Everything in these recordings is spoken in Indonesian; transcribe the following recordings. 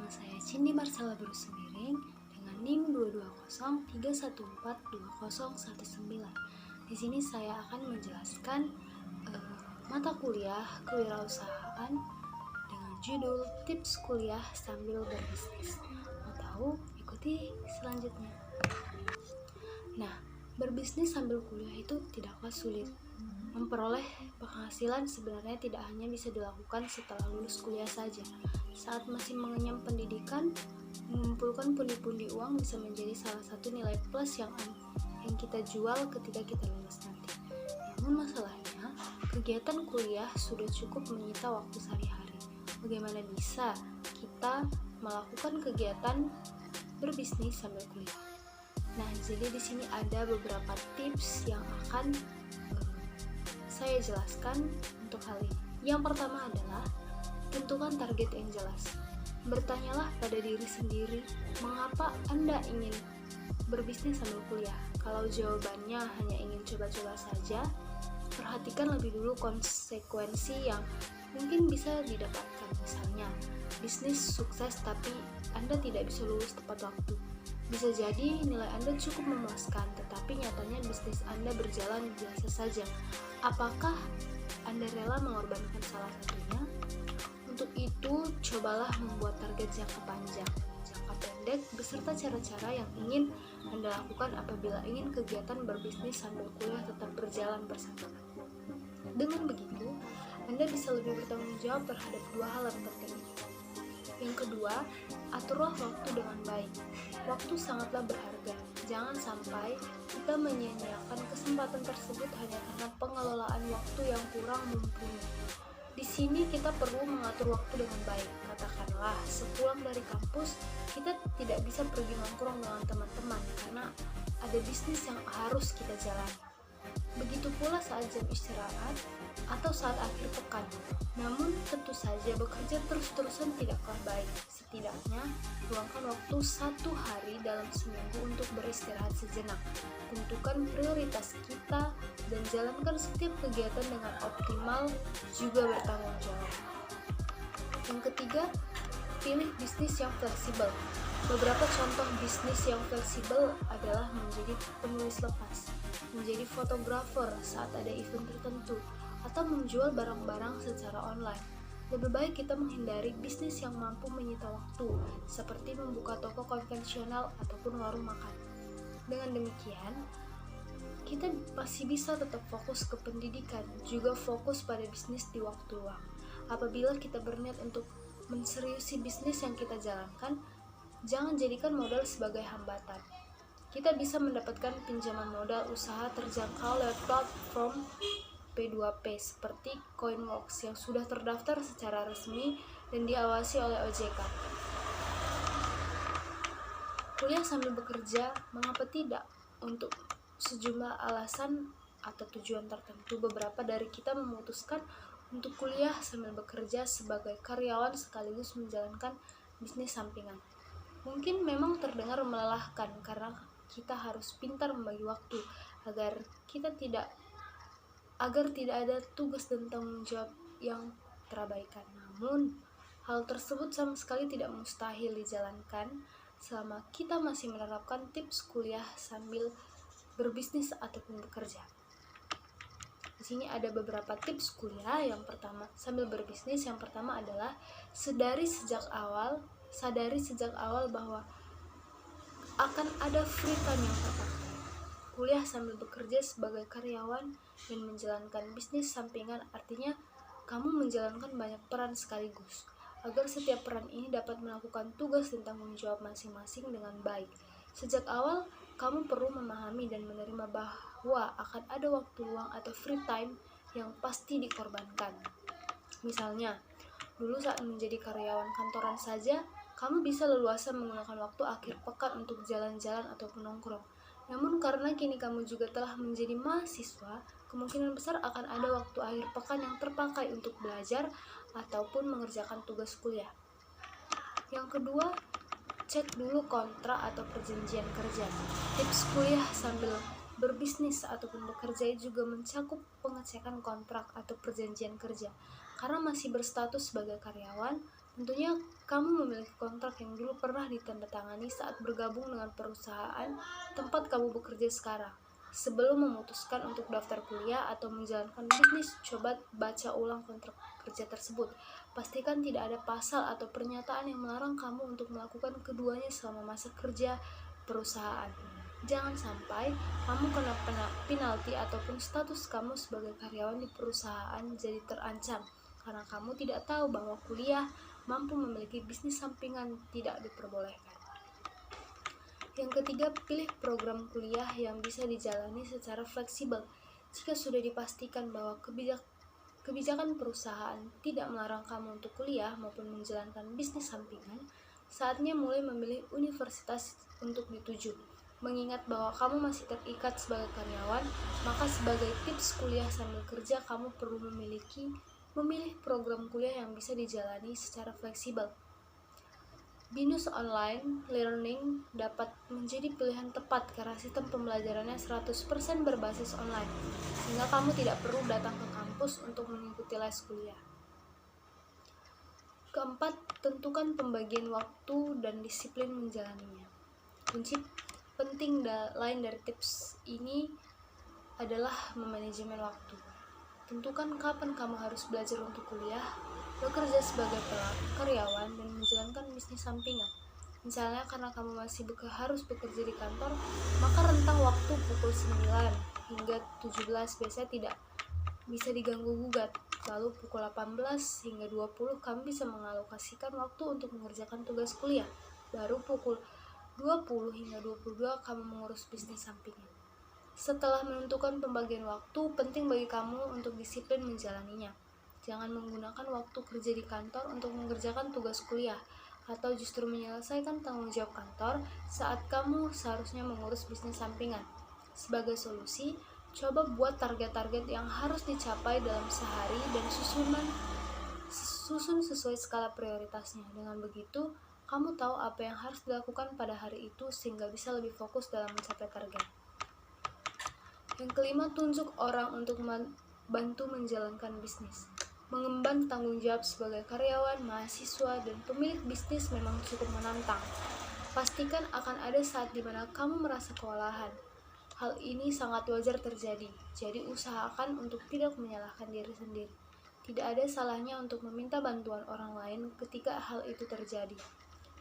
Nama saya Cindy Marsala Berusemiring dengan NIM 22031420019. Di sini saya akan menjelaskan mata kuliah kewirausahaan dengan judul Tips Kuliah Sambil Berbisnis. Mau tahu? Ikuti selanjutnya. Nah, berbisnis sambil kuliah itu tidaklah sulit. Memperoleh penghasilan sebenarnya tidak hanya bisa dilakukan setelah lulus kuliah saja. Saat masih mengenyam pendidikan, mengumpulkan pundi-pundi uang bisa menjadi salah satu nilai plus yang kita jual ketika kita lulus nanti. Namun masalahnya, kegiatan kuliah sudah cukup menyita waktu sehari-hari. Bagaimana bisa kita melakukan kegiatan berbisnis sambil kuliah? Nah, jadi di sini ada beberapa tips yang akan saya jelaskan untuk hal ini. Yang pertama adalah tentukan target yang jelas. Bertanyalah pada diri sendiri, mengapa Anda ingin berbisnis sambil kuliah? Kalau jawabannya hanya ingin coba-coba saja, perhatikan lebih dulu konsekuensi yang mungkin bisa didapatkan. Misalnya, bisnis sukses tapi Anda tidak bisa lulus tepat waktu. Bisa jadi nilai Anda cukup memuaskan, tetapi nyatanya bisnis Anda berjalan biasa saja. Apakah Anda rela mengorbankan salah satunya? Untuk itu, cobalah membuat target jangka panjang, jangka pendek, beserta cara-cara yang ingin Anda lakukan apabila ingin kegiatan berbisnis sambil kuliah tetap berjalan bersama. Dengan begitu, Anda bisa lebih bertanggung jawab terhadap dua hal yang penting. Yang kedua, aturlah waktu dengan baik. Waktu sangatlah berharga. Jangan sampai kita menyia-nyiakan kesempatan tersebut hanya karena pengelolaan waktu yang kurang mumpuni. Di sini kita perlu mengatur waktu dengan baik. Katakanlah, sepulang dari kampus, kita tidak bisa pergi nongkrong dengan teman-teman karena ada bisnis yang harus kita jalani. Begitu pula saat jam istirahat atau saat akhir pekan. Namun tentu saja bekerja terus-terusan tidaklah baik. Setidaknya luangkan waktu 1 hari dalam seminggu untuk beristirahat sejenak. Tentukan prioritas kita dan jalankan setiap kegiatan dengan optimal juga bertanggung jawab. Yang ketiga, pilih bisnis yang fleksibel. Beberapa contoh bisnis yang fleksibel adalah menjadi penulis lepas, menjadi fotografer saat ada event tertentu, atau menjual barang-barang secara online. Lebih baik kita menghindari bisnis yang mampu menyita waktu, seperti membuka toko konvensional ataupun warung makan. Dengan demikian, kita masih bisa tetap fokus ke pendidikan, juga fokus pada bisnis di waktu luang. Apabila kita berniat untuk menseriusi bisnis yang kita jalankan, jangan jadikan modal sebagai hambatan. Kita bisa mendapatkan pinjaman modal usaha terjangkau lewat platform P2P seperti Coinworks yang sudah terdaftar secara resmi dan diawasi oleh OJK. Kuliah sambil bekerja, mengapa tidak? Untuk sejumlah alasan atau tujuan tertentu, beberapa dari kita memutuskan untuk kuliah sambil bekerja sebagai karyawan sekaligus menjalankan bisnis sampingan. Mungkin memang terdengar melelahkan karena kita harus pintar membagi waktu agar tidak ada tugas dan tanggung jawab yang terabaikan. Namun, hal tersebut sama sekali tidak mustahil dijalankan selama kita masih menerapkan tips kuliah sambil berbisnis ataupun bekerja. Di sini ada beberapa tips kuliah. Yang pertama, sambil berbisnis, yang pertama adalah sadari sejak awal bahwa akan ada free time yang terpakai. Kuliah sambil bekerja sebagai karyawan dan menjalankan bisnis sampingan artinya kamu menjalankan banyak peran sekaligus. Agar setiap peran ini dapat melakukan tugas dan tanggung jawab masing-masing dengan baik. Sejak awal, kamu perlu memahami dan menerima bahwa akan ada waktu luang atau free time yang pasti dikorbankan. Misalnya, dulu saat menjadi karyawan kantoran saja, kamu bisa leluasa menggunakan waktu akhir pekan untuk jalan-jalan ataupun nongkrong. Namun karena kini kamu juga telah menjadi mahasiswa, kemungkinan besar akan ada waktu akhir pekan yang terpakai untuk belajar ataupun mengerjakan tugas kuliah. Yang kedua, cek dulu kontrak atau perjanjian kerja. Tips kuliah sambil berbisnis ataupun bekerja juga mencakup pengecekan kontrak atau perjanjian kerja. Karena masih berstatus sebagai karyawan, Tentunya kamu memiliki kontrak yang dulu pernah ditandatangani saat bergabung dengan perusahaan tempat kamu bekerja sekarang. Sebelum memutuskan untuk daftar kuliah atau menjalankan bisnis, coba baca ulang kontrak kerja tersebut. Pastikan tidak ada pasal atau pernyataan yang melarang kamu untuk melakukan keduanya selama masa kerja perusahaan. Jangan sampai kamu kena penalti ataupun status kamu sebagai karyawan di perusahaan jadi terancam karena kamu tidak tahu bahwa kuliah mampu memiliki bisnis sampingan tidak diperbolehkan. Yang ketiga, pilih program kuliah yang bisa dijalani secara fleksibel. Jika sudah dipastikan bahwa kebijakan perusahaan tidak melarang kamu untuk kuliah maupun menjalankan bisnis sampingan, saatnya mulai memilih universitas untuk dituju. Mengingat bahwa kamu masih terikat sebagai karyawan, maka sebagai tips kuliah sambil kerja kamu perlu memilih program kuliah yang bisa dijalani secara fleksibel. Binus online learning dapat menjadi pilihan tepat karena sistem pembelajarannya 100% berbasis online, sehingga kamu tidak perlu datang ke kampus untuk mengikuti les kuliah. Keempat, tentukan pembagian waktu dan disiplin menjalaninya. Kunci penting lain dari tips ini adalah memanajemen waktu. Tentukan kapan kamu harus belajar untuk kuliah, bekerja sebagai karyawan, dan menjalankan bisnis sampingan. Misalnya karena kamu masih harus bekerja di kantor, maka rentang waktu pukul 9 hingga 17 biasanya tidak bisa diganggu-gugat. Lalu pukul 18 hingga 20 kamu bisa mengalokasikan waktu untuk mengerjakan tugas kuliah. Baru pukul 20 hingga 22 kamu mengurus bisnis sampingan. Setelah menentukan pembagian waktu, penting bagi kamu untuk disiplin menjalaninya. Jangan menggunakan waktu kerja di kantor untuk mengerjakan tugas kuliah, atau justru menyelesaikan tanggung jawab kantor saat kamu seharusnya mengurus bisnis sampingan. Sebagai solusi, coba buat target-target yang harus dicapai dalam sehari dan susun sesuai skala prioritasnya. Dengan begitu, kamu tahu apa yang harus dilakukan pada hari itu sehingga bisa lebih fokus dalam mencapai target. Yang kelima, tunjuk orang untuk bantu menjalankan bisnis. Mengemban tanggung jawab sebagai karyawan, mahasiswa, dan pemilik bisnis memang cukup menantang. Pastikan akan ada saat di mana kamu merasa kewalahan. Hal ini sangat wajar terjadi, jadi usahakan untuk tidak menyalahkan diri sendiri. Tidak ada salahnya untuk meminta bantuan orang lain ketika hal itu terjadi.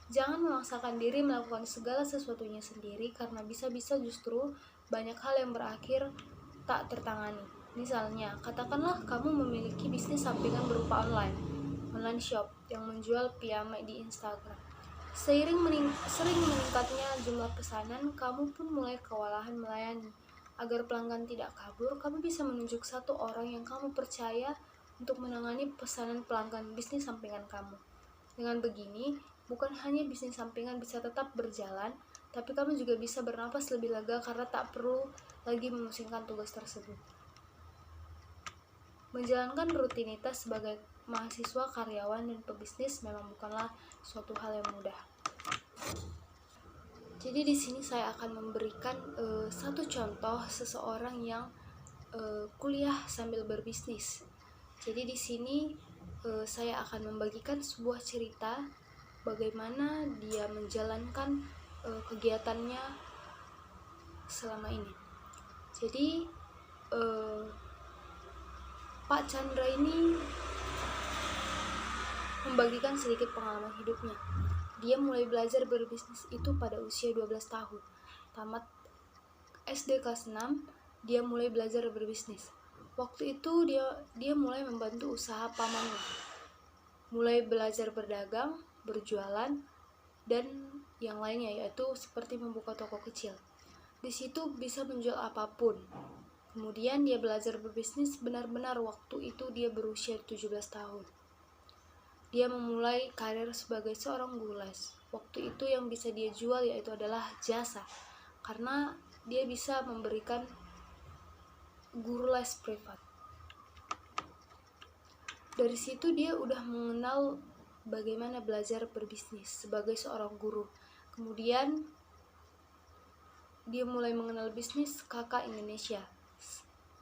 Jangan memaksakan diri melakukan segala sesuatunya sendiri karena bisa-bisa justru banyak hal yang berakhir tak tertangani. Misalnya, katakanlah kamu memiliki bisnis sampingan berupa online shop yang menjual piyama di Instagram. Sering meningkatnya jumlah pesanan, kamu pun mulai kewalahan melayani. Agar pelanggan tidak kabur, kamu bisa menunjuk satu orang yang kamu percaya untuk menangani pesanan pelanggan bisnis sampingan kamu. Dengan begini, bukan hanya bisnis sampingan bisa tetap berjalan, tapi kamu juga bisa bernapas lebih lega karena tak perlu lagi memusingkan tugas tersebut. Menjalankan rutinitas sebagai mahasiswa, karyawan, dan pebisnis memang bukanlah suatu hal yang mudah. Jadi di sini saya akan memberikan satu contoh seseorang yang kuliah sambil berbisnis. Jadi di sini saya akan membagikan sebuah cerita bagaimana dia menjalankan kegiatannya selama ini. Jadi Pak Chandra ini membagikan sedikit pengalaman hidupnya. Dia mulai belajar berbisnis itu pada usia 12 tahun. Tamat SD kelas 6, dia mulai belajar berbisnis. Waktu itu dia mulai membantu usaha pamannya. Mulai belajar berdagang, berjualan, dan yang lainnya, yaitu seperti membuka toko kecil. Di situ bisa menjual apapun. Kemudian dia belajar berbisnis benar-benar waktu itu dia berusia 17 tahun. Dia memulai karir sebagai seorang guru les. Waktu itu yang bisa dia jual yaitu adalah jasa, karena dia bisa memberikan guru les privat. Dari situ dia udah mengenal bagaimana belajar berbisnis sebagai seorang guru. Kemudian dia mulai mengenal bisnis Kakak Indonesia.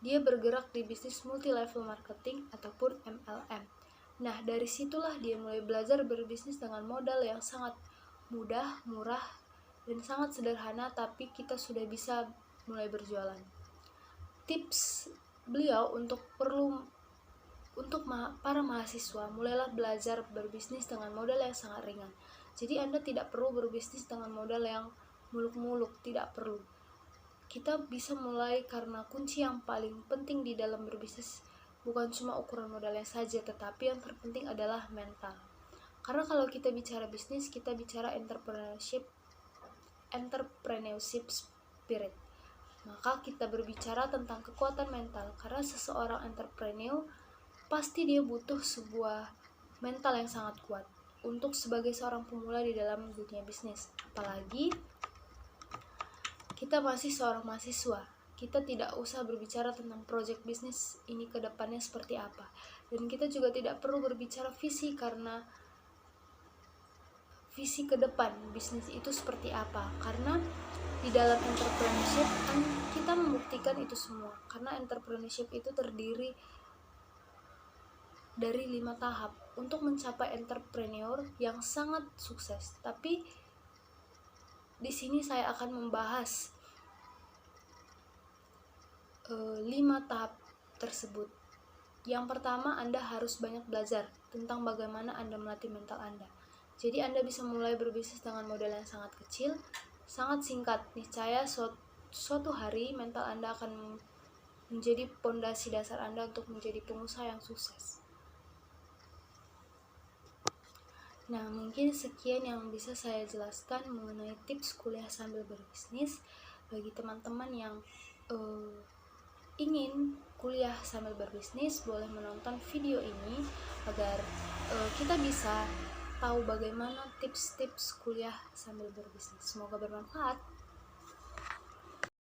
Dia bergerak di bisnis multi level marketing ataupun MLM. Nah, dari situlah dia mulai belajar berbisnis dengan modal yang sangat mudah, murah, dan sangat sederhana, tapi kita sudah bisa mulai berjualan. Tips beliau untuk para mahasiswa, mulailah belajar berbisnis dengan modal yang sangat ringan. Jadi Anda tidak perlu berbisnis dengan modal yang muluk-muluk, tidak perlu. Kita bisa mulai karena kunci yang paling penting di dalam berbisnis bukan cuma ukuran modalnya saja, tetapi yang terpenting adalah mental. Karena kalau kita bicara bisnis, kita bicara entrepreneurship spirit. Maka kita berbicara tentang kekuatan mental, karena seseorang entrepreneur pasti dia butuh sebuah mental yang sangat kuat untuk sebagai seorang pemula di dalam dunia bisnis. Apalagi kita masih seorang mahasiswa, kita tidak usah berbicara tentang project bisnis ini ke depannya seperti apa. Dan kita juga tidak perlu berbicara visi, karena visi ke depan bisnis itu seperti apa. Karena di dalam entrepreneurship kita membuktikan itu semua. Karena entrepreneurship itu terdiri dari 5 tahap untuk mencapai entrepreneur yang sangat sukses. Tapi di sini saya akan membahas 5 tahap tersebut. Yang pertama, Anda harus banyak belajar tentang bagaimana Anda melatih mental Anda. Jadi Anda bisa mulai berbisnis dengan modal yang sangat kecil, sangat singkat. Niscaya suatu hari mental Anda akan menjadi pondasi dasar Anda untuk menjadi pengusaha yang sukses. Nah, mungkin sekian yang bisa saya jelaskan mengenai tips kuliah sambil berbisnis. Bagi teman-teman yang ingin kuliah sambil berbisnis, boleh menonton video ini agar kita bisa tahu bagaimana tips-tips kuliah sambil berbisnis. Semoga bermanfaat.